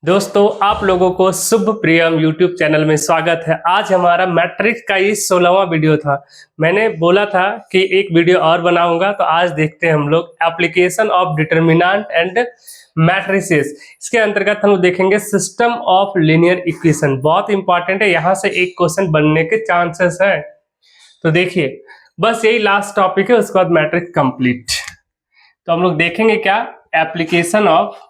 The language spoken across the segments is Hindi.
दोस्तों आप लोगों को शुभ प्रियम यूट्यूब चैनल में स्वागत है। आज हमारा मैट्रिक्स का ये 16वां वीडियो था। मैंने बोला था कि एक वीडियो और बनाऊंगा, तो आज देखते हैं हम लोग application of determinant and matrices. इसके अंतर्गत हम लोग देखेंगे सिस्टम ऑफ लीनियर इक्वेशन। बहुत इंपॉर्टेंट है, यहाँ से एक क्वेश्चन बनने के चांसेस है। तो देखिए, बस यही लास्ट टॉपिक है, उसके बाद मैट्रिक्स कंप्लीट। तो हम लोग देखेंगे क्या, application of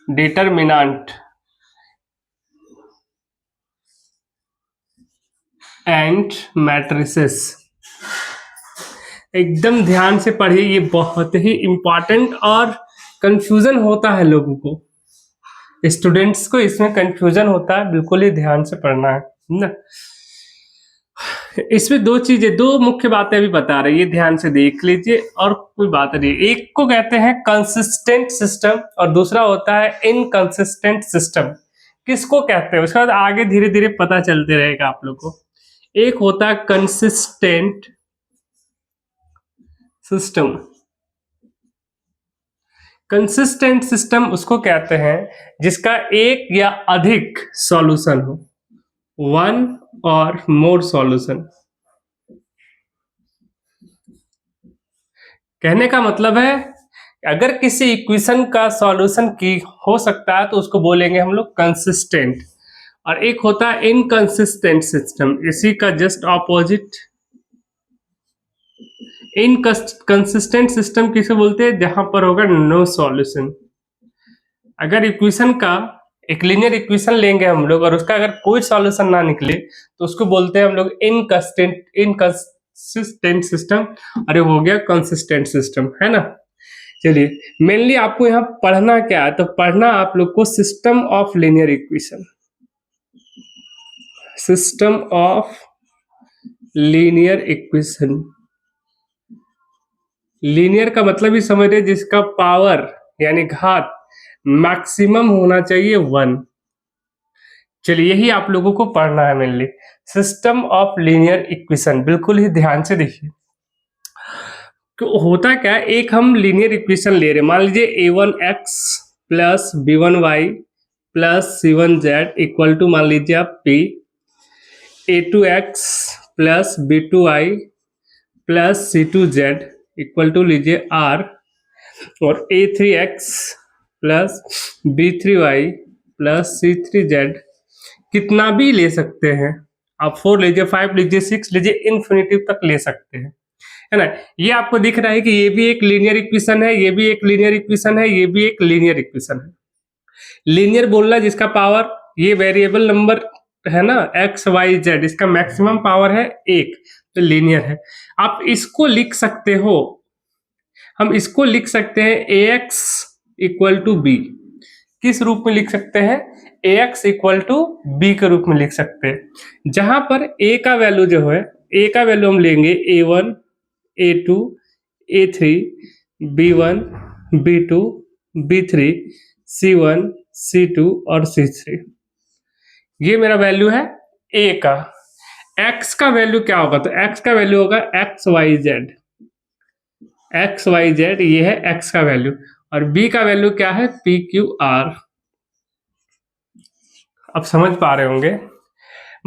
determinant and matrices. एकदम ध्यान से पढ़िए, ये बहुत ही इंपॉर्टेंट और कंफ्यूजन होता है लोगों को, स्टूडेंट्स को इसमें कंफ्यूजन होता है। बिल्कुल ही ध्यान से पढ़ना है ना। इसमें दो मुख्य बातें अभी बता रही है, ध्यान से देख लीजिए और कोई बात नहीं। एक को कहते हैं कंसिस्टेंट सिस्टम और दूसरा होता है इनकंसिस्टेंट सिस्टम। किसको कहते हैं उसके बाद आगे धीरे धीरे पता चलते रहेगा आप लोग को। एक होता है कंसिस्टेंट सिस्टम। कंसिस्टेंट सिस्टम उसको कहते हैं जिसका एक या अधिक सॉल्यूशन हो, वन और मोर सॉल्यूशन। कहने का मतलब है अगर किसी इक्वेशन का सॉल्यूशन की हो सकता है तो उसको बोलेंगे हम लोग कंसिस्टेंट। और एक होता है इनकंसिस्टेंट सिस्टम, इसी का जस्ट ऑपोजिट। इनकंसिस्टेंट सिस्टम किसे बोलते हैं, जहां पर होगा नो सॉल्यूशन। अगर इक्वेशन का एक लीनियर इक्वेशन लेंगे हम लोग और उसका अगर कोई सॉल्यूशन ना निकले तो उसको बोलते हैं हम लोग इनकंसिस्टेंट सिस्टम। और ये हो गया कंसिस्टेंट सिस्टम, है ना। चलिए, मेनली आपको यहाँ पढ़ना क्या है, तो पढ़ना आप लोग को system of linear equation. System of linear equation. Linear का मतलब ही समझ रहे, जिसका पावर यानी घात मैक्सिमम होना चाहिए 1। चलिए, यही आप लोगों को पढ़ना है mainly, system of linear equation. बिल्कुल ही ध्यान से देखिए तो होता क्या है, एक हम लीनियर इक्वेशन ले रहे हैं। मान लीजिए a1x plus b1y plus c1z equal to, मान लीजिए आप p, a2x plus b2y plus c2z equal to लीजिए r, और a3x plus b3y plus c3z कितना भी ले सकते हैं आप। 4 लीजिए, 5 लीजिए, 6 लीजिए, इन्फिनिटी तक ले सकते हैं, है ना। ये आपको दिख रहा है कि ये भी एक लीनियर इक्वेशन है, ये भी एक लीनियर इक्वेशन है, ये भी एक लीनियर इक्वेशन है। लीनियर बोलना जिसका पावर, ये वेरिएबल नंबर है ना, एक्स वाई जेड, इसका मैक्सिमम पावर है 1, तो लीनियर है। आप इसको लिख सकते हो, हम इसको लिख सकते हैं ए एक्स इक्वल टू बी। किस रूप में लिख सकते हैं, ए एक्स इक्वल टू बी के रूप में लिख सकते हैं। जहां पर ए का वैल्यू जो है, ए का वैल्यू हम लेंगे a1 a2 a3 b1 b2 b3 c1 c2 और c3। ये मेरा वैल्यू है a का। x का वैल्यू क्या होगा, तो x का वैल्यू होगा X Y Z. X Y Z ये है x का वैल्यू, और b का वैल्यू क्या है, p q r। अब समझ पा रहे होंगे,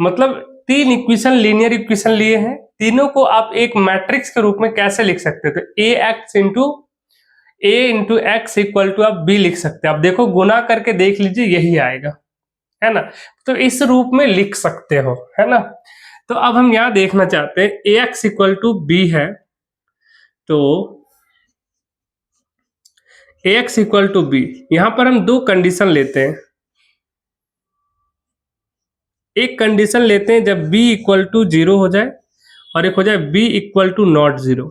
मतलब 3 इक्वेशन लीनियर इक्वेशन लिए हैं, तीनों को आप एक मैट्रिक्स के रूप में कैसे लिख सकते हैं, तो a into X equal to आप b लिख सकते हैं। आप देखो, गुना करके देख लीजिए, यही आएगा, है ना। तो इस रूप में लिख सकते हो, है ना। तो अब हम यहां देखना चाहते हैं ए एक्स इक्वल टू बी है, तो ए एक्स इक्वल टू बी, यहां पर हम 2 कंडीशन लेते हैं। एक कंडीशन लेते हैं जब b इक्वल टू 0 हो जाए, और एक हो जाए b equal to not 0।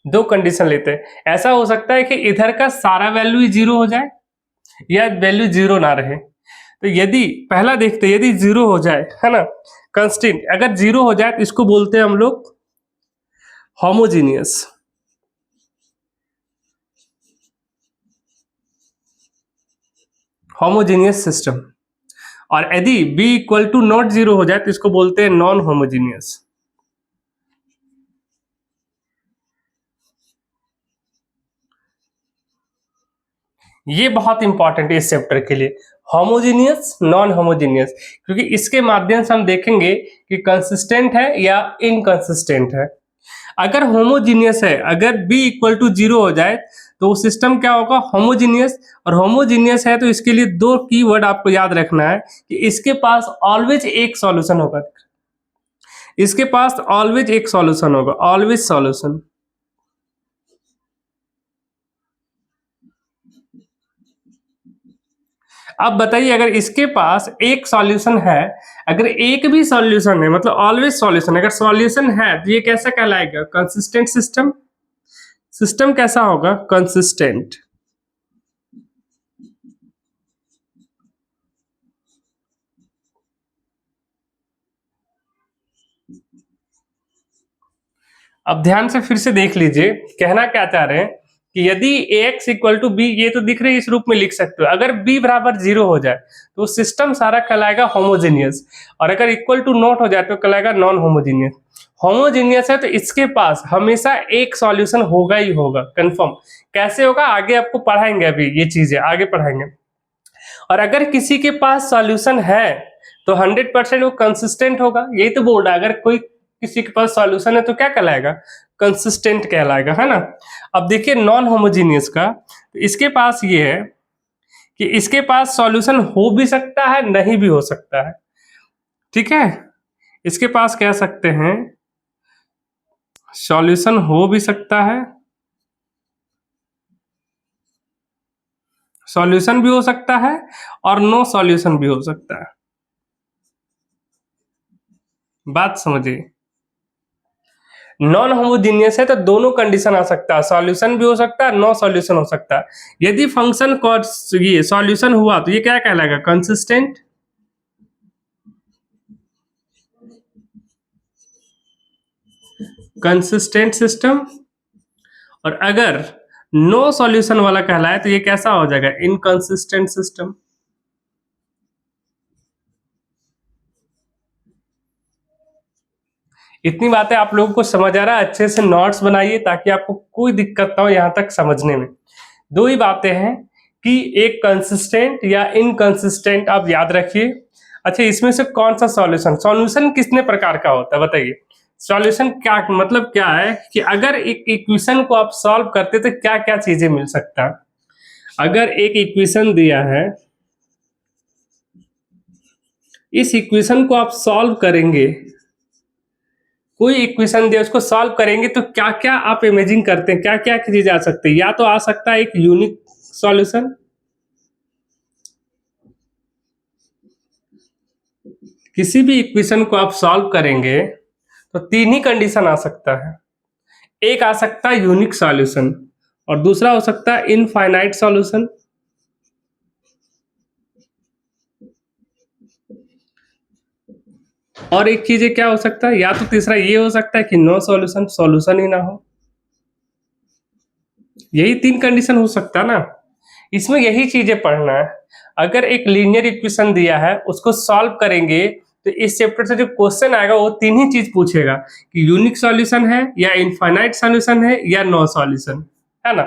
2 condition लेते हैं। ऐसा हो सकता है कि इधर का सारा वैल्यू ही 0 हो जाए या वैल्यू 0 ना रहे। तो यदि पहला देखते हैं, यदि 0 हो जाए, है ना, कंस्टेंट अगर 0 हो जाए तो इसको बोलते हैं हम लोग होमोजीनियस। Homogeneous system. और यदि b इक्वल टू नॉट 0 हो जाए तो इसको बोलते हैं नॉन होमोजीनियस। ये बहुत इंपॉर्टेंट है इस चैप्टर के लिए, होमोजीनियस नॉन होमोजीनियस, क्योंकि इसके माध्यम से हम देखेंगे कि कंसिस्टेंट है या इनकंसिस्टेंट है। अगर होमोजीनियस है, अगर b इक्वल टू 0 हो जाए तो सिस्टम क्या होगा, होमोजीनियस। और होमोजीनियस है तो इसके लिए दो कीवर्ड आपको याद रखना है कि इसके पास ऑलवेज एक सॉल्यूशन होगा, इसके पास ऑलवेज एक सॉल्यूशन होगा, ऑलवेज सॉल्यूशन। अब बताइए, अगर इसके पास एक सॉल्यूशन है, अगर एक भी सॉल्यूशन है मतलब ऑलवेज सॉल्यूशन, अगर सॉल्यूशन है तो ये कैसा कहलाएगा, कंसिस्टेंट सिस्टम। सिस्टम कैसा होगा, कंसिस्टेंट। अब ध्यान से फिर से देख लीजिए, कहना क्या चाह रहे हैं कि यदि ax इक्वल टू बी, ये तो दिख रही है, इस रूप में लिख सकते हो, अगर b बराबर 0 हो जाए तो सिस्टम सारा कहलाएगा होमोजीनियस, और अगर इक्वल टू नॉट हो जाए तो कहलाएगा नॉन होमोजीनियस। होमोजीनियस है तो इसके पास हमेशा एक सॉल्यूशन होगा ही होगा, कंफर्म। कैसे होगा आगे आपको पढ़ाएंगे, अभी ये चीजें आगे पढ़ाएंगे। और अगर किसी के पास सॉल्यूशन है तो 100% वो कंसिस्टेंट होगा, यही तो बोल रहा है, अगर कोई किसी के पास सॉल्यूशन है तो क्या कहलाएगा, कंसिस्टेंट कहलाएगा, है ना। अब देखिए नॉन होमोजीनियस का, तो इसके पास ये है कि इसके पास सॉल्यूशन हो भी सकता है, नहीं भी हो सकता है, ठीक है। इसके पास कह सकते हैं सॉल्यूशन हो भी सकता है, सॉल्यूशन भी हो सकता है, और नो सॉल्यूशन भी हो सकता है। बात समझिए, नॉन होमोजीनियस है तो दोनों कंडीशन आ सकता है, सॉल्यूशन भी हो सकता है, नो सॉल्यूशन हो सकता है। यदि फंक्शन ये सॉल्यूशन हुआ तो ये क्या कहलाएगा, कंसिस्टेंट। Consistent system. और अगर नो सॉल्यूशन वाला कहलाए तो ये कैसा हो जाएगा, इनकंसिस्टेंट सिस्टम। इतनी बातें आप लोगों को समझ आ रहा है, अच्छे से नोट्स बनाइए ताकि आपको कोई दिक्कत ना हो यहाँ तक समझने में। दो ही बातें हैं कि एक कंसिस्टेंट या इनकंसिस्टेंट, आप याद रखिए। अच्छा, इसमें से कौन सा सॉल्यूशन, सॉल्यूशन कितने प्रकार का होता है बताइए। सॉल्यूशन क्या मतलब क्या है कि अगर एक इक्वेशन को आप सॉल्व करते तो क्या क्या चीजें मिल सकता है। अगर एक इक्वेशन दिया है, इस इक्वेशन को आप सॉल्व करेंगे, कोई इक्वेशन दिया उसको सॉल्व करेंगे तो क्या क्या आप इमेजिन करते हैं, क्या क्या चीज आ सकती है। या तो आ सकता है एक यूनिक सॉल्यूशन, किसी भी इक्वेशन को आप सॉल्व करेंगे तो तीन ही कंडीशन आ सकता है। एक आ सकता है यूनिक सॉल्यूशन, और दूसरा हो सकता है इनफाइनाइट सॉल्यूशन, और एक चीज क्या हो सकता है, या तो तीसरा ये हो सकता है कि नो सॉल्यूशन, सॉल्यूशन ही ना हो। यही तीन कंडीशन हो सकता है ना, इसमें यही चीजें पढ़ना है। अगर एक लीनियर इक्वेशन दिया है उसको सॉल्व करेंगे तो इस चैप्टर से जो क्वेश्चन आएगा वो तीन ही चीज पूछेगा कि यूनिक सॉल्यूशन है या इनफाइनाइट सॉल्यूशन है या नो सॉल्यूशन, है ना।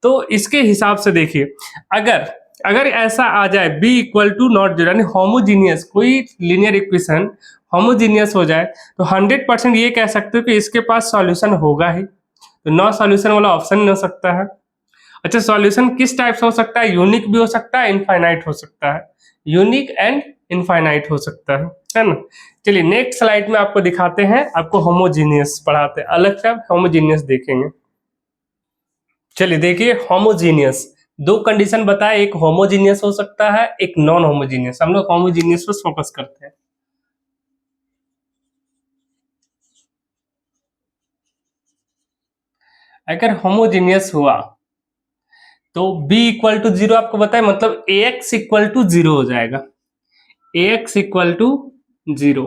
तो इसके हिसाब से देखिए, अगर अगर ऐसा आ जाए b equal to not zero, यानी होमोजीनियस, कोई लीनियर इक्वेशन होमोजीनियस हो जाए तो 100% ये कह सकते हो कि इसके पास सॉल्यूशन होगा ही, तो नो सॉल्यूशन वाला ऑप्शन नहीं हो सकता है। अच्छा, सॉल्यूशन किस टाइप से हो सकता है, यूनिक भी हो सकता है, इनफाइनाइट हो सकता है, यूनिक एंड इनफाइनाइट हो सकता है ना। चलिए नेक्स्ट स्लाइड में आपको दिखाते हैं, आपको होमोजीनियस पढ़ाते हैं, अलग से आप होमोजीनियस देखेंगे। चलिए देखिए, होमोजीनियस दो कंडीशन बताए, एक होमोजीनियस हो सकता है, एक नॉन होमोजीनियस। हम लोग होमोजीनियस पर फोकस करते हैं। अगर होमोजीनियस हुआ तो b इक्वल टू 0 आपको बताए, मतलब ax इक्वल टू 0 हो जाएगा, ax इक्वल टू 0।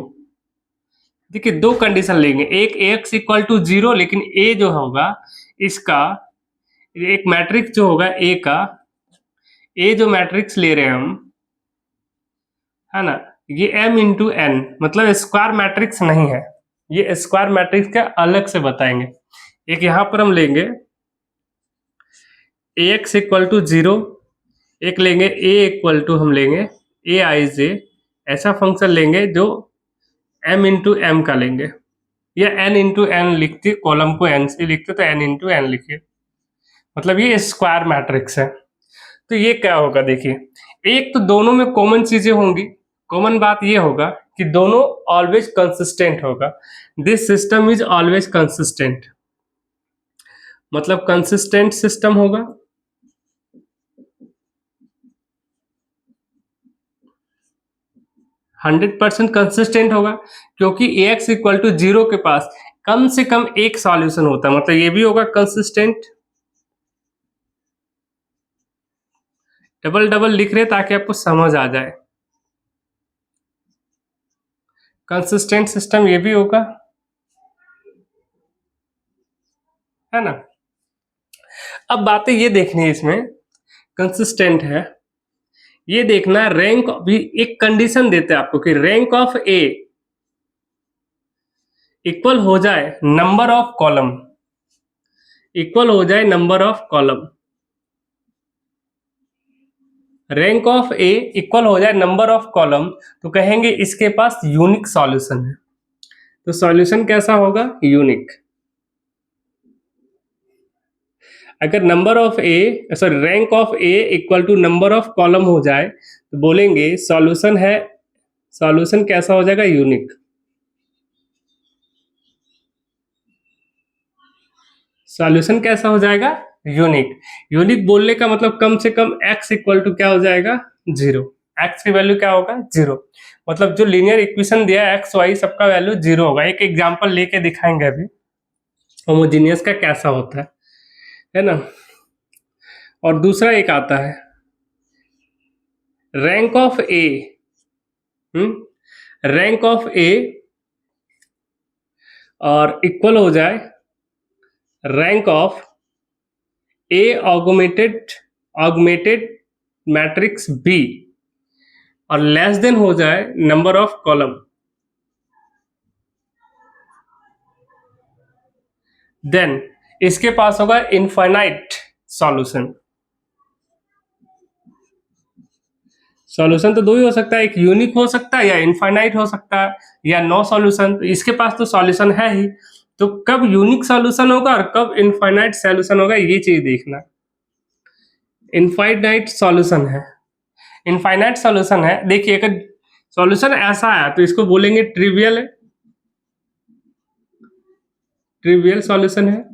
देखिए दो कंडीशन लेंगे, एक ax इक्वल टू 0, लेकिन a जो होगा इसका, एक मैट्रिक्स जो होगा a का, a जो मैट्रिक्स ले रहे हैं हम, है ना, ये m इंटू एन, मतलब स्क्वायर मैट्रिक्स नहीं है, ये स्क्वायर मैट्रिक्स का अलग से बताएंगे। एक यहां पर हम लेंगे ax इक्वल टू 0, एक लेंगे a इक्वल टू हम लेंगे ए आई जे, ऐसा फंक्शन लेंगे जो m इंटू एम का लेंगे, या n इंटू एन लिखते, कॉलम को n से लिखते तो n इंटू एन लिखिए, मतलब ये स्क्वायर मैट्रिक्स है। तो ये क्या होगा देखिए, एक तो दोनों में कॉमन चीजें होंगी, कॉमन बात ये होगा कि दोनों ऑलवेज कंसिस्टेंट होगा, this system is always consistent, मतलब कंसिस्टेंट सिस्टम होगा। 100% कंसिस्टेंट होगा, क्योंकि ax इक्वल टू 0 के पास कम से कम एक सॉल्यूशन होता है, मतलब ये भी होगा कंसिस्टेंट। डबल डबल लिख रहे ताकि आपको समझ आ जाए, कंसिस्टेंट सिस्टम ये भी होगा, है ना। अब बातें ये देखनी है इसमें, कंसिस्टेंट है, ये देखना रैंक भी, एक कंडीशन देते हैं आपको कि रैंक ऑफ ए इक्वल हो जाए नंबर ऑफ कॉलम, इक्वल हो जाए number of column, rank of A equal हो जाए नंबर ऑफ कॉलम, तो कहेंगे इसके पास यूनिक सॉल्यूशन है। तो सॉल्यूशन कैसा होगा, यूनिक। अगर number of A sorry rank of A equal to number of column हो जाए तो बोलेंगे सॉल्यूशन है, सॉल्यूशन कैसा हो जाएगा, यूनिक। सॉल्यूशन कैसा हो जाएगा, यूनिक। यूनिक बोलने का मतलब कम से कम x इक्वल टू क्या हो जाएगा, 0, x की वैल्यू क्या होगा, 0, मतलब जो लीनियर इक्वेशन दिया है x y सबका वैल्यू 0 होगा। एक एग्जांपल लेके दिखाएंगे अभी होमोजेनियस का कैसा होता है ना। और दूसरा एक आता है rank of A, rank of A और इक्वल हो जाए rank of A augmented matrix B और लेस देन हो जाए नंबर ऑफ कॉलम, देन इसके पास होगा इनफाइनाइट सॉल्यूशन। सॉल्यूशन तो दो ही हो सकता है, एक यूनिक हो सकता है या इनफाइनाइट हो सकता है या नो सॉल्यूशन। तो इसके पास तो सॉल्यूशन है ही, तो कब यूनिक सॉल्यूशन होगा और कब इनफाइनाइट सॉल्यूशन होगा ये चीज देखना। इनफाइनाइट सॉल्यूशन है, इनफाइनाइट सॉल्यूशन है, देखिए अगर सॉल्यूशन ऐसा है तो इसको बोलेंगे ट्रिवियल है, ट्रिवियल सॉल्यूशन है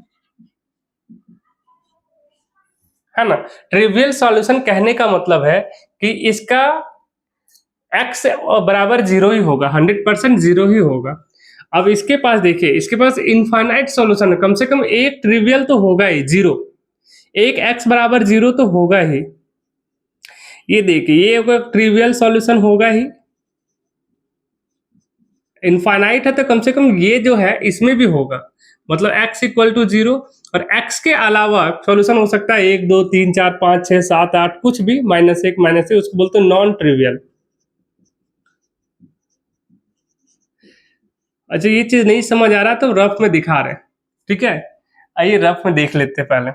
ना। ट्रिवियल सॉल्यूशन कहने का मतलब है कि इसका x बराबर 0 ही होगा, 100% 0 ही होगा। अब इसके पास देखिए, इसके पास इनफाइनाइट सॉल्यूशन है, कम से कम एक ट्रिवियल तो होगा ही, 0, एक x बराबर 0 तो होगा ही। ये देखिए ये ट्रिवियल सॉल्यूशन होगा ही, इनफाइनाइट है तो कम से कम ये जो है इसमें भी होगा, मतलब x इक्वल टू 0। और x के अलावा सॉल्यूशन हो सकता है 1 2 3 4 5 6 7 8 कुछ भी, -1 -2, उसको बोलते हैं नॉन ट्रिवियल। अच्छा ये चीज नहीं समझ आ रहा तो रफ में दिखा रहे हैं, ठीक है। आइए रफ में देख लेते हैं, पहले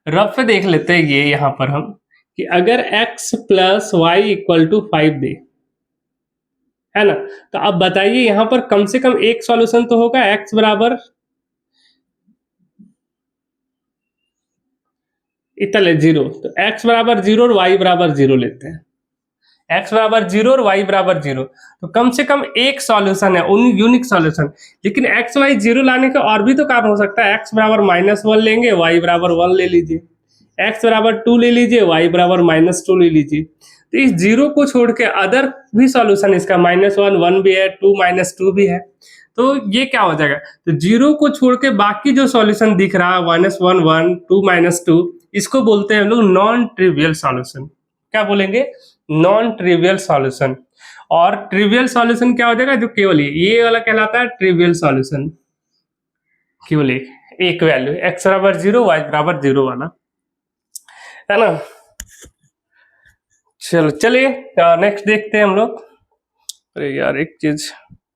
रफ में देख लेते हैं ये यहां पर हम कि अगर x plus Y equal to 5 दे, है ना, तो अब बताइए यहां पर कम से कम एक सॉल्यूशन तो होगा, x बराबर इतना 0, तो x बराबर 0 और y बराबर 0 लेते हैं, x बराबर 0 और y बराबर 0, तो कम से कम एक सॉल्यूशन है, उन यूनिक सॉल्यूशन। लेकिन x y 0 लाने का और भी तो कारण हो सकता है, x बराबर -1 लेंगे, y बराबर 1 ले लीजिए, x बराबर 2 ले लीजिए, y बराबर -2 ले लीजिए। तो इस 0 को छोड़ के अदर भी सॉल्यूशन इसका -1 1 भी है, 2 -2 भी है, तो ये क्या हो जाएगा, तो 0 को छोड़ के बाकी जो सॉल्यूशन दिख रहा है -1 1 2 -2, इसको बोलते हैं हम लोग नॉन ट्रिवियल सॉल्यूशन। क्या बोलेंगे, नॉन ट्रिवियल सॉल्यूशन। और ट्रिवियल सॉल्यूशन क्या हो जाएगा, जो केवल ये वाला कहलाता है ट्रिवियल सॉल्यूशन, केवल एक वैल्यू x बराबर 0 y बराबर 0 वाला, है ना। चलो चलिए नेक्स्ट देखते हैं हम लोग। अरे यार एक चीज,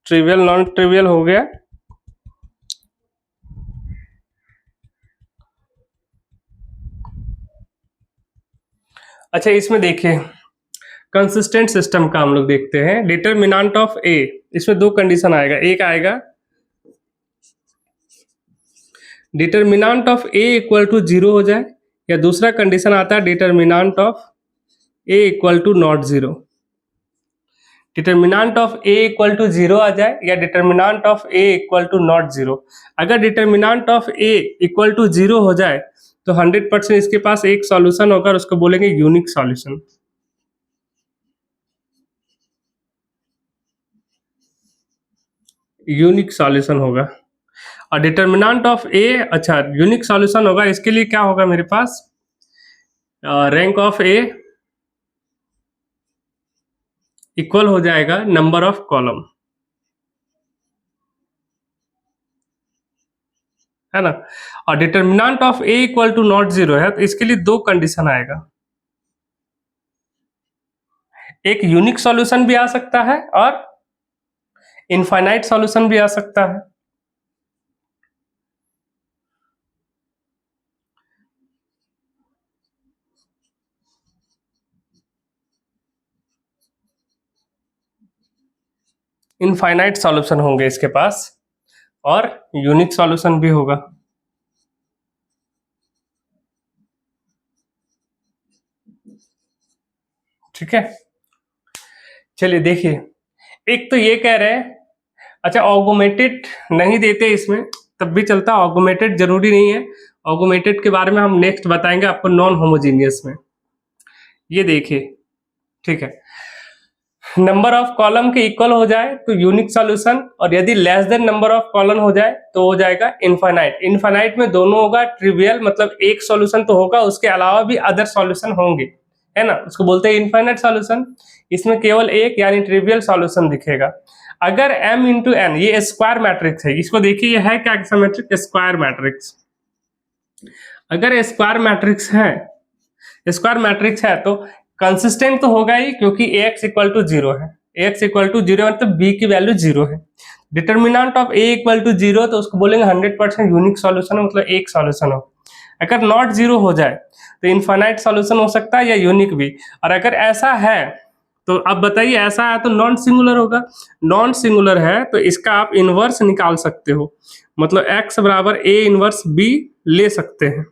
ट्रिवियल नॉन ट्रिवियल हो गया, अच्छा, इसमें देखिए कंसिस्टेंट सिस्टम का हम लोग देखते हैं। डिटरमिनेंट ऑफ ए, इसमें दो कंडीशन आएगा। एक आएगा determinant of A equal to zero हो जाए, या दूसरा कंडीशन आता है determinant of A equal to not zero. Determinant of A equal to zero आ जाए या determinant of A equal to not zero. अगर determinant of A equal to zero हो जाए तो 100% इसके पास एक सॉल्यूशन होगा और उसको बोलेंगे यूनिक सॉल्यूशन। यूनिक सॉल्यूशन होगा। और डिटरमिनेंट ऑफ ए, अच्छा यूनिक सॉल्यूशन होगा, इसके लिए क्या होगा मेरे पास, रैंक ऑफ ए इक्वल हो जाएगा नंबर ऑफ कॉलम, है ना। और determinant of A equal to not zero है, तो इसके लिए दो कंडीशन आएगा। एक यूनिक सॉल्यूशन भी आ सकता है और इनफाइनाइट सॉल्यूशन भी आ सकता है। इनफाइनाइट सॉल्यूशन होंगे इसके पास और यूनिक सॉल्यूशन भी होगा। ठीक है, चलिए देखिए, एक तो ये कह रहे हैं, अच्छा ऑगुमेटेड नहीं देते इसमें तब भी चलता, ऑगुमेटेड जरूरी नहीं है। ऑगुमेटेड के बारे में हम नेक्स्ट बताएंगे आपको नॉन होमोजीनियस में। ये देखिए, ठीक है, नंबर ऑफ कॉलम के इक्वल हो जाए तो यूनिक सॉल्यूशन, और यदि less than number of column हो जाए तो हो जाएगा इनफाइनाइट। इनफाइनाइट में दोनों होगा, ट्रिवियल मतलब एक सॉल्यूशन तो होगा, उसके अलावा भी अदर सॉल्यूशन होंगे, है ना, उसको बोलते हैं इनफाइनाइट सॉल्यूशन। इसमें केवल एक यानी ट्रिवियल सॉल्यूशन दिखेगा। अगर m इंटू एन, ये स्क्वायर मैट्रिक्स है, इसको देखिए ये है क्या मैट्रिक्स, स्क्वायर मैट्रिक्स। अगर स्क्वायर मैट्रिक्स है, स्क्वायर मैट्रिक्स है तो कंसिस्टेंट तो होगा ही, क्योंकि ax इक्वल टू जीरो है। ax इक्वल टू जीरो मतलब b की वैल्यू जीरो है। Determinant of a equal to zero, तो उसको बोलेंगे 100% यूनिक सॉल्यूशन, मतलब एक सॉल्यूशन हो। अगर नॉट जीरो हो जाए तो इनफाइनाइट सॉल्यूशन हो सकता है या यूनिक भी। और अगर ऐसा है तो अब बताइए, ऐसा है तो नॉन सिंगुलर होगा। नॉन सिंगुलर है तो इसका आप इनवर्स निकाल सकते हो, मतलब x बराबर a इनवर्स b ले सकते हैं,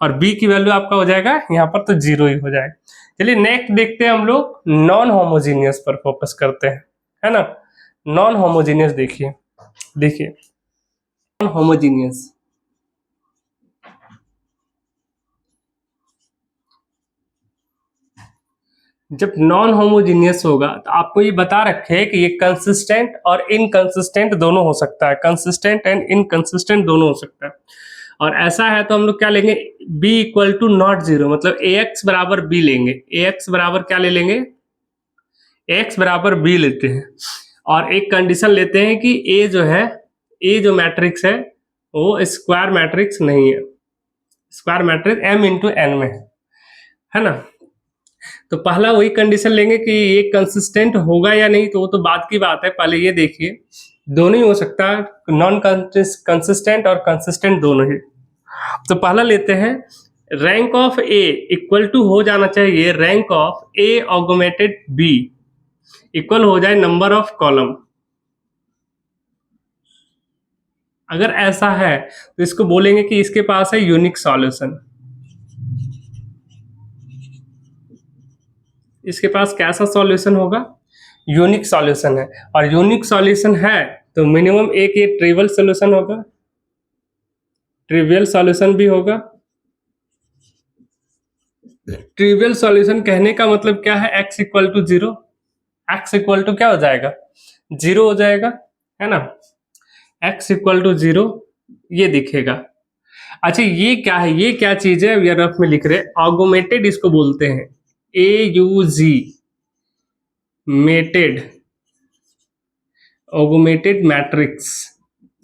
और b की वैल्यू आपका हो जाएगा यहाँ पर तो जीरो ही हो जाएगा। चलिए नेक्स्ट देखते हैं, हम लोग नॉन होमोजीनियस पर फोकस करते हैं, है ना। नॉन होमोजीनियस देखिए, देखिए नॉन होमोजीनियस, जब नॉन होमोजीनियस होगा तो आपको ये बता रखे है कि ये कंसिस्टेंट और इनकंसिस्टेंट दोनों हो सकता है, कंसिस्टेंट एंड इनकंसिस्टेंट दोनों हो सकता है। और ऐसा है तो हम लोग क्या लेंगे, b equal to not zero, मतलब ax बराबर b लेंगे। ax बराबर क्या ले लेंगे, x बराबर b लेते हैं। और एक कंडीशन लेते हैं कि a जो है, a जो मैट्रिक्स है वो स्क्वायर मैट्रिक्स नहीं है, square matrix m into N में है ना। तो पहला वही कंडीशन लेंगे कि ये कंसिस्टेंट होगा या नहीं, तो वो तो बाद की बात है। पहले ये देखिए, दोनों ही हो सकता है, नॉन कंसिस्टेंट और कंसिस्टेंट दोनों ही। तो पहला लेते हैं, rank of A equal to हो जाना चाहिए rank of A augmented B equal हो जाए नंबर ऑफ कॉलम। अगर ऐसा है तो इसको बोलेंगे कि इसके पास है यूनिक सॉल्यूशन। इसके पास कैसा सॉल्यूशन होगा, यूनिक सॉल्यूशन है। और यूनिक सॉल्यूशन है तो मिनिमम एक ये ट्रिवियल सॉल्यूशन होगा, ट्रिवियल सॉल्यूशन भी होगा। ट्रिवियल सॉल्यूशन कहने का मतलब क्या है, x equal to zero, X equal to क्या हो जाएगा, जीरो हो जाएगा, है ना। x इक्वल टू जीरो ये दिखेगा। अच्छा ये क्या है, ये क्या चीज है, ये रफ में लिख रहे, ऑगमेटेड इसको बोलते हैं, AUG मेटेड, ऑगमेटेड मैट्रिक्स,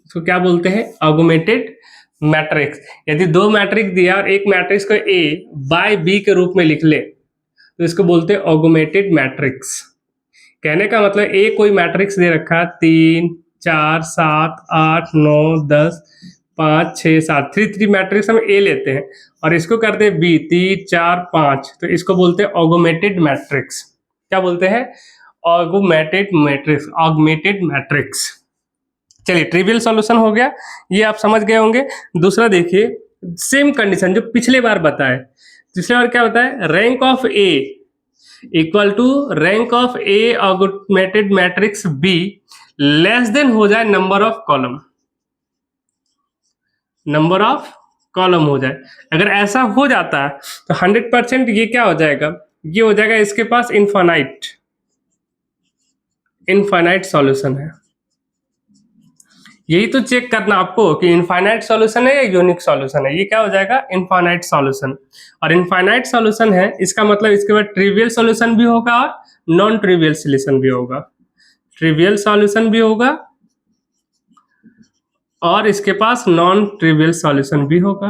इसको क्या बोलते हैं, ऑगमेटेड मैट्रिक्स। यदि दो मैट्रिक्स दिया और एक मैट्रिक्स को A बाय B के रूप में लिख ले तो इसको बोलते हैं ऑगमेटेड मैट्रिक्स। कहने का मतलब A कोई मैट्रिक्स दे रखा है 3 4 7 8 9 10 5 6 7 3 3 मैट्रिक्स हम ए लेते हैं और इसको करते हैं बी 3 4 5, तो इसको बोलते हैं ऑगमेंटेड मैट्रिक्स। क्या बोलते हैं? Augmented matrix. चलिए ट्रिवियल सॉल्यूशन हो गया, ये आप समझ गए होंगे। दूसरा देखिए, सेम कंडीशन जो पिछले बार बताए। पिछले बार क्या बताए? Rank of A equal to rank of A augmented matrix B less than हो जाए number of column, number of column हो जाए। अगर ऐसा हो जाता है तो 100% ये क्या हो जाएगा? ये हो जाएगा इसके पास इनफाइनाइट सॉल्यूशन है। यही तो चेक करना आपको कि इनफाइनाइट सॉल्यूशन है या यूनिक सॉल्यूशन है। ये क्या हो जाएगा? Infinite solution. और इनफाइनाइट सॉल्यूशन है, इसका मतलब इसके बाद ट्रिवियल सॉल्यूशन भी होगा और नॉन ट्रिवियल सॉल्यूशन भी होगा। ट्रिवियल सॉल्यूशन भी होगा और इसके पास नॉन ट्रिवियल सॉल्यूशन भी होगा।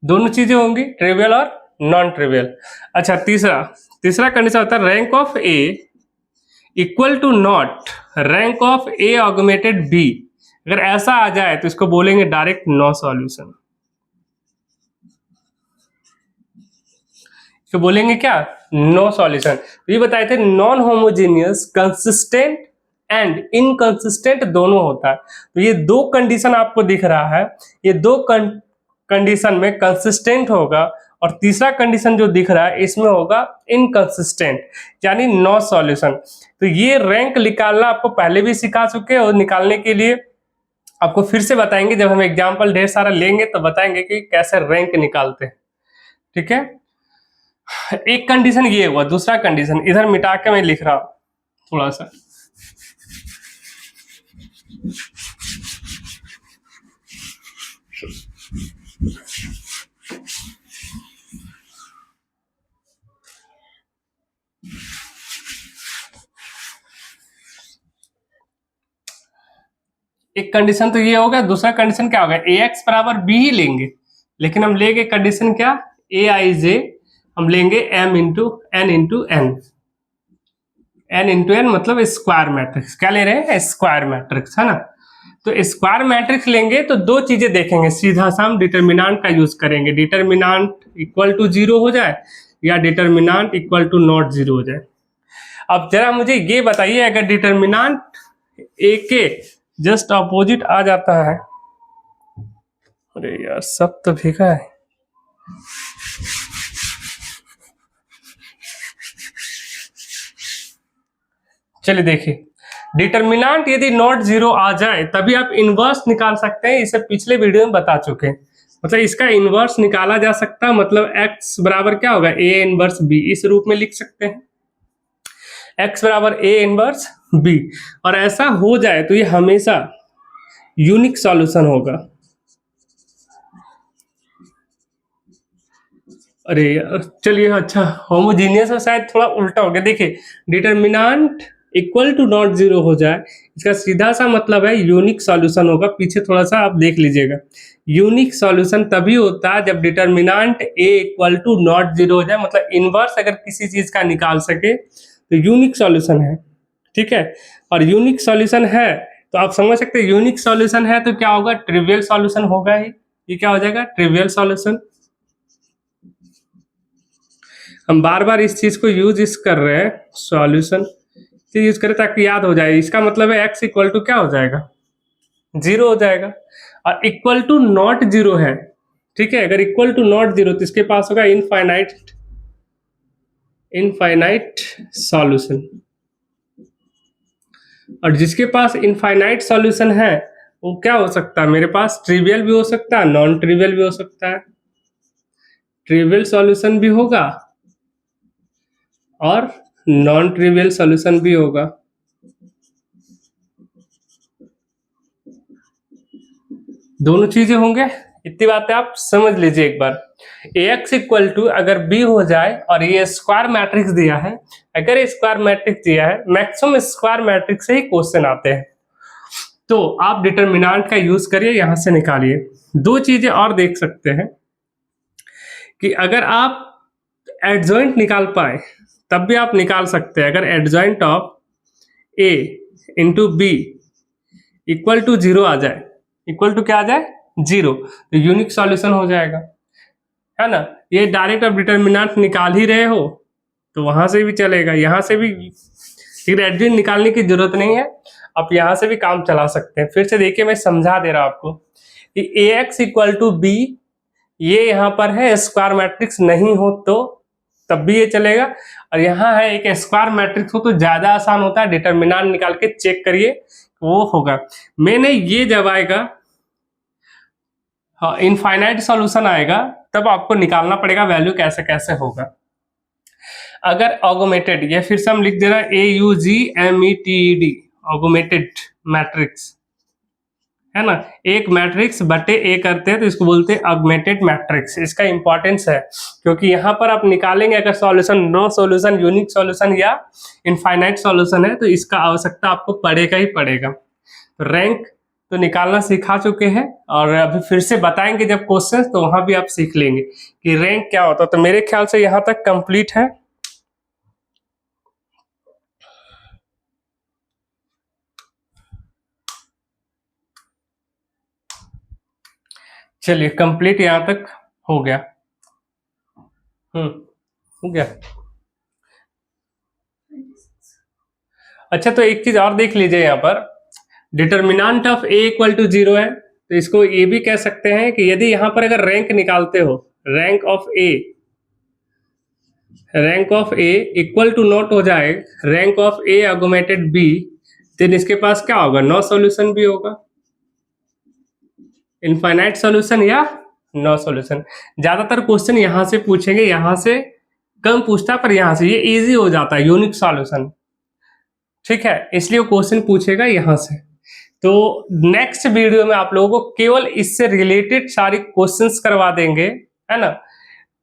दोनों चीजें होंगी, ट्रिवियल और नॉन ट्रिवियल। अच्छा, तीसरा कंडीशन होता है rank of A equal to not rank of A augmented B. अगर ऐसा आ जाए तो इसको बोलेंगे डायरेक्ट नो सॉल्यूशन। इसको बोलेंगे क्या? No solution. तो ये बताए थे non homogeneous, consistent and inconsistent दोनों होता है। तो ये दो कंडीशन आपको दिख रहा है, ये दो कंडीशन में कंसिस्टेंट होगा और तीसरा कंडीशन जो दिख रहा है इसमें होगा इनकंसिस्टेंट, यानी नो सॉल्यूशन। तो ये रैंक निकालना आपको पहले भी सिखा चुके हैं और निकालने के लिए आपको फिर से बताएंगे। जब हम एग्जाम्पल ढेर सारा लेंगे तो बताएंगे कि कैसे रैंक निकालते हैं। ठीक है, एक कंडीशन ये हुआ। दूसरा कंडीशन इधर मिटा के मैं लिख रहा हूं थोड़ा सा। एक कंडीशन तो ये होगा, दूसरा कंडीशन क्या होगा? ए एक्स बराबर बी ही लेंगे, लेकिन हम लेंगे कंडीशन क्या? ए आई जे हम लेंगे एम इंटू एन मतलब स्क्वायर मैट्रिक्स। क्या ले रहे हैं? स्क्वायर मैट्रिक्स, है ना। तो स्क्वायर मैट्रिक्स लेंगे तो दो चीजें देखेंगे, सीधा सा हम डिटर्मिनांट का यूज करेंगे। डिटर्मिनांट इक्वल टू 0 हो जाए या डिटर्मिनांट इक्वल टू नॉट 0 हो जाए। अब जरा मुझे ये बताइए, अगर डिटर्मिनांट ए के जस्ट अपोजिट आ जाता है, अरे यार सब तो भीगा है। चलिए देखिए, डिटर्मिनांट यदि नॉट 0 आ जाए तभी आप इनवर्स निकाल सकते हैं। इसे पिछले वीडियो में बता चुके हैं। मतलब इसका इनवर्स निकाला जा सकता है, मतलब x बराबर क्या होगा? a इनवर्स b, इस रूप में लिख सकते हैं। x बराबर a इनवर्स b, और ऐसा हो जाए तो ये हमेशा यूनिक सॉल्यूशन होगा। अरे यार चलिए, अच्छा होमोजीनियस और शायद थोड़ा उल्टा हो गया। देखिए, डिटर्मिनांट इक्वल टू नॉट 0 हो जाए, इसका सीधा सा मतलब है यूनिक सॉल्यूशन होगा। पीछे थोड़ा सा आप देख लीजिएगा, यूनिक सॉल्यूशन तभी होता है जब determinant a equal to not 0 हो जाए, मतलब इनवर्स अगर किसी चीज का निकाल सके तो यूनिक सॉल्यूशन है। ठीक है, और यूनिक सॉल्यूशन है तो आप समझ सकते हैं, यूनिक सॉल्यूशन है तो क्या होगा? ट्रिवियल सॉल्यूशन होगा ही। ये क्या हो जाएगा? Trivial solution. हम बार बार इस चीज को यूज कर रहे हैं, सॉल्यूशन यूज करें ताकि याद हो जाए। इसका मतलब है x इक्वल टू क्या हो जाएगा? 0 हो जाएगा, और इक्वल टू नॉट 0 है। ठीक है, अगर इक्वल टू नॉट 0 तो इसके पास होगा इनफाइनाइट सॉल्यूशन। और जिसके पास इनफाइनाइट सॉल्यूशन है वो क्या हो सकता है? मेरे पास ट्रिवियल भी हो सकता है, नॉन ट्रिवियल भी हो सकता है। ट्रिवियल सॉल्यूशन भी होगा और नॉन ट्रिवियल सॉल्यूशन भी होगा। दोनों चीजें होंगे। इतनी बातें आप समझ लीजिए एक बार। ax इक्वल टू अगर b हो जाए और ये स्क्वायर मैट्रिक्स दिया है, अगर ये स्क्वायर मैट्रिक्स दिया है, मैक्सिमम स्क्वायर मैट्रिक्स से ही क्वेश्चन आते हैं, तो आप डिटर्मिनांट का यूज करिए, यहां से निकालिए। दो चीजें और देख सकते हैं कि अगर आप एडजॉइंट निकाल पाए तब भी आप निकाल सकते हैं। अगर adjoint of a into B equal to 0 आ जाए, इक्वल टू क्या आ जाए 0, तो यूनिक सॉल्यूशन हो जाएगा, है ना। ये डायरेक्ट अब डिटर्मिनेंट निकाल ही रहे हो तो वहां से भी चलेगा, यहाँ से भी ग्रेडियंट निकालने की जरूरत नहीं है, आप यहाँ से भी काम चला सकते हैं। फिर से देखिए मैं समझा दे रहा हूं आपको कि ax इक्वल टू बी, ये यहाँ पर है स्क्वायर मैट्रिक्स नहीं हो तो तब भी ये चलेगा, और यहाँ है एक स्क्वायर मैट्रिक्स हो तो ज्यादा आसान होता है, डिटर्मिनेंट निकाल के चेक करिए वो होगा। मैंने ये जब आएगा, हाँ इनफाइनाइट सॉल्यूशन आएगा तब आपको निकालना पड़ेगा वैल्यू कैसे कैसे होगा। अगर ऑगमेटेड, या फिर से हम लिख दे रहा है AUGMETED, ऑगमेटेड मैट्रिक्स, है ना, एक मैट्रिक्स बटे ए करते हैं तो इसको बोलते हैं ऑगमेटेड मैट्रिक्स। इसका इंपॉर्टेंस है क्योंकि यहाँ पर आप निकालेंगे अगर solution, no solution, unique solution या इनफाइनाइट सॉल्यूशन है तो इसका आवश्यकता आपको पड़ेगा ही पड़ेगा। तो रैंक तो निकालना सिखा चुके हैं और अभी फिर से बताएंगे जब क्वेश्चन, तो वहां भी आप सीख लेंगे कि रैंक क्या होता है। तो मेरे ख्याल से यहाँ तक कंप्लीट है। चलिए कंप्लीट यहाँ तक हो गया। हो गया। अच्छा तो एक चीज और देख लीजिए, यहाँ पर determinant of A equal to 0 है तो इसको ये भी कह सकते हैं कि यदि यहाँ पर अगर रैंक निकालते हो, rank of A equal to not हो जाए rank of A augmented B, तो इसके पास क्या होगा, नो सॉल्यूशन भी होगा, इनफाइनाइट सॉल्यूशन या नो सॉल्यूशन। ज्यादातर क्वेश्चन यहाँ से पूछेंगे, यहाँ से कम पूछता है पर यहाँ से ये इजी हो जाता है, यूनिक सॉल्यूशन, ठीक है, इसलिए क्वेश्चन पूछेगा यहाँ से। तो नेक्स्ट वीडियो में आप लोगों को केवल इससे रिलेटेड सारे क्वेश्चंस करवा देंगे, है ना।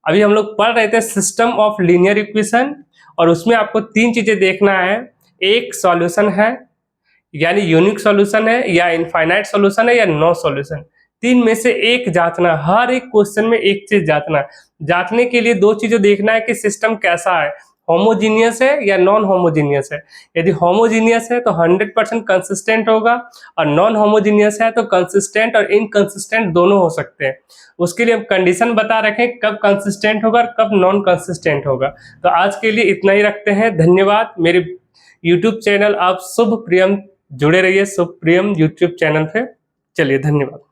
अभी हम लोग पढ़ रहे थे सिस्टम ऑफ लीनियर इक्वेशन, और उसमें आपको 3 चीजें देखना है, एक सॉल्यूशन है यानी यूनिक सॉल्यूशन है, या इनफाइनाइट सॉल्यूशन है, या नो सॉल्यूशन। 3 में से एक जांचना, हर एक क्वेश्चन में एक चीज जांचना। जांचने के लिए 2 चीजें देखना है कि सिस्टम कैसा है, होमोजीनियस है या नॉन होमोजीनियस है। यदि होमोजीनियस है तो 100% कंसिस्टेंट होगा, और नॉन होमोजीनियस है तो कंसिस्टेंट और इनकंसिस्टेंट दोनों हो सकते हैं। उसके लिए हम कंडीशन बता रखें कब कंसिस्टेंट होगा और कब नॉन कंसिस्टेंट होगा। तो आज के लिए इतना ही रखते हैं, धन्यवाद। मेरे यूट्यूब चैनल आप शुभ प्रियम जुड़े रहिए, शुभ प्रियम यूट्यूब चैनल पे। चलिए धन्यवाद।